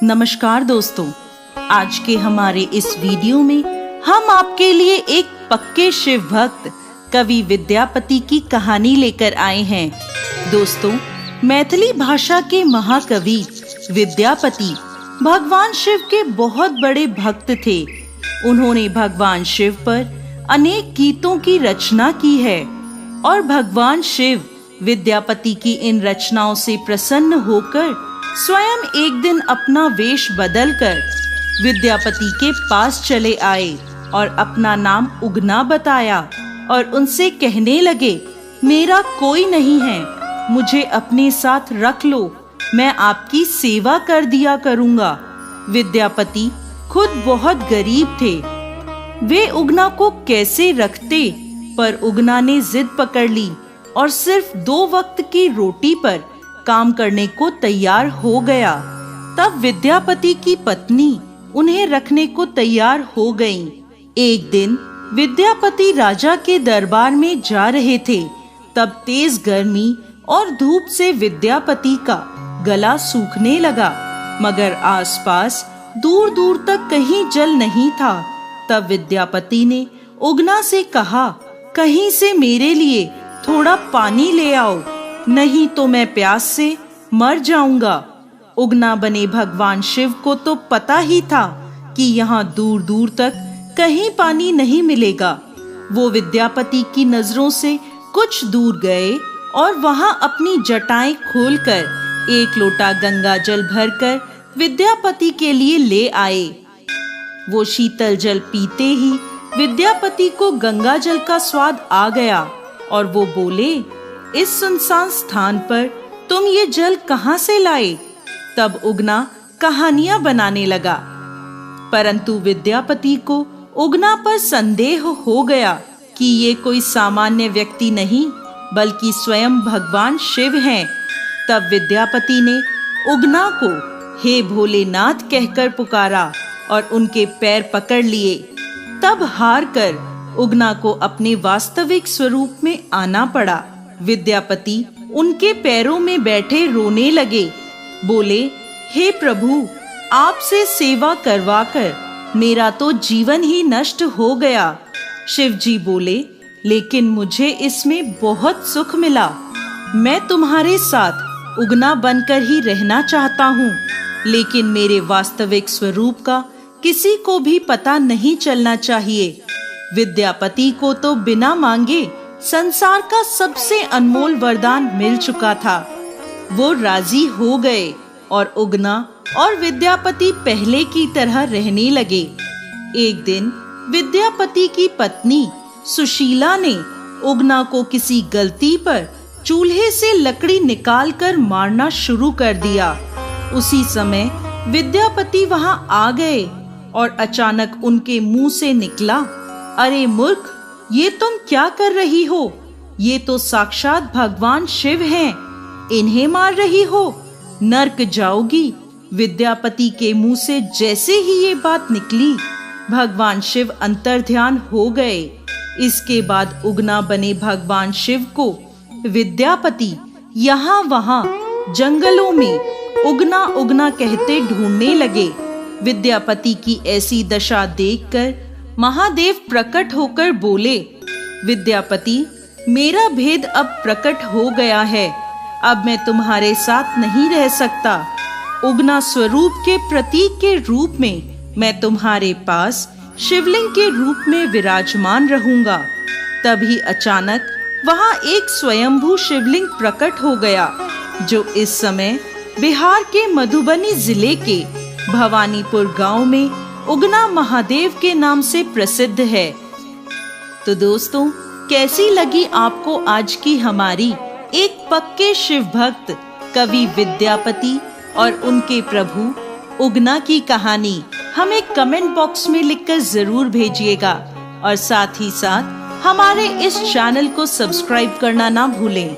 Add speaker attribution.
Speaker 1: नमस्कार दोस्तों, आज के हमारे इस वीडियो में हम आपके लिए एक पक्के शिव भक्त कवि विद्यापति की कहानी लेकर आए हैं। दोस्तों, मैथिली भाषा के महाकवि विद्यापति भगवान शिव के बहुत बड़े भक्त थे। उन्होंने भगवान शिव पर अनेक गीतों की रचना की है और भगवान शिव विद्यापति की इन रचनाओं से प्रसन्न होकर स्वयं एक दिन अपना वेश बदलकर विद्यापति के पास चले आए और अपना नाम उगना बताया और उनसे कहने लगे, मेरा कोई नहीं है, मुझे अपने साथ रख लो, मैं आपकी सेवा कर दिया करूंगा। विद्यापति खुद बहुत गरीब थे, वे उगना को कैसे रखते, पर उगना ने जिद पकड़ ली और सिर्फ 2 वक्त की रोटी पर काम करने को तैयार हो गया। तब विद्यापति की पत्नी उन्हें रखने को तैयार हो गईं। एक दिन विद्यापति राजा के दरबार में जा रहे थे। तब तेज गर्मी और धूप से विद्यापति का गला सूखने लगा, मगर आसपास दूर दूर तक कहीं जल नहीं था। तब विद्यापति ने उगना से कहा, कहीं से मेरे लिए थोड़ा पानी ले आओ, नहीं तो मैं प्यास से मर जाऊंगा। उगना बने भगवान शिव को तो पता ही था कि यहाँ दूर दूर तक कहीं पानी नहीं मिलेगा। वो विद्यापति की नजरों से कुछ दूर गए और वहां अपनी जटाएं खोलकर 1 लोटा गंगा जल भरकर विद्यापति के लिए ले आए। वो शीतल जल पीते ही विद्यापति को गंगा जल का स्वाद आ गया और वो बोले, इस सुनसान स्थान पर तुम ये जल कहां से लाए? तब उगना कहानियां बनाने लगा, परंतु विद्यापति को उगना पर संदेह हो गया कि ये कोई सामान्य व्यक्ति नहीं बल्कि स्वयं भगवान शिव हैं। तब विद्यापति ने उगना को हे भोलेनाथ कहकर पुकारा और उनके पैर पकड़ लिए। तब हार कर उगना को अपने वास्तविक स्वरूप में आना पड़ा। विद्यापति उनके पैरों में बैठे रोने लगे, बोले, हे प्रभु, आपसे सेवा करवाकर मेरा तो जीवन ही नष्ट हो गया। शिव जी बोले, लेकिन मुझे इसमें बहुत सुख मिला, मैं तुम्हारे साथ उगना बनकर ही रहना चाहता हूँ, लेकिन मेरे वास्तविक स्वरूप का किसी को भी पता नहीं चलना चाहिए। विद्यापति को तो बिना मांगे संसार का सबसे अनमोल वरदान मिल चुका था। वो राजी हो गए और उगना और विद्यापति पहले की तरह रहने लगे। एक दिन विद्यापति की पत्नी सुशीला ने उगना को किसी गलती पर चूल्हे से लकड़ी निकालकर मारना शुरू कर दिया। उसी समय विद्यापति वहां आ गए और अचानक उनके मुंह से निकला, अरे मूर्ख, ये तुम क्या कर रही हो? ये तो साक्षात भगवान शिव हैं, इन्हें मार रही हो, नर्क जाओगी। विद्यापति के मुंह से जैसे ही ये बात निकली, भगवान शिव अंतर्ध्यान हो गए। इसके बाद उगना बने भगवान शिव को विद्यापति यहाँ वहां जंगलों में उगना उगना कहते ढूंढने लगे। विद्यापति की ऐसी दशा देखकर महादेव प्रकट होकर बोले, विद्यापति, मेरा भेद अब प्रकट हो गया है, अब मैं तुम्हारे साथ नहीं रह सकता। उगना स्वरूप के प्रतीक के रूप में मैं तुम्हारे पास शिवलिंग के रूप में विराजमान रहूंगा। तभी अचानक वहां एक स्वयंभू शिवलिंग प्रकट हो गया, जो इस समय बिहार के मधुबनी जिले के भवानीपुर गांव में उगना महादेव के नाम से प्रसिद्ध है। तो दोस्तों, कैसी लगी आपको आज की हमारी एक पक्के शिव भक्त कवि विद्यापति और उनके प्रभु उगना की कहानी? हमें कमेंट बॉक्स में लिखकर जरूर भेजिएगा और साथ ही साथ हमारे इस चैनल को सब्सक्राइब करना ना भूलें।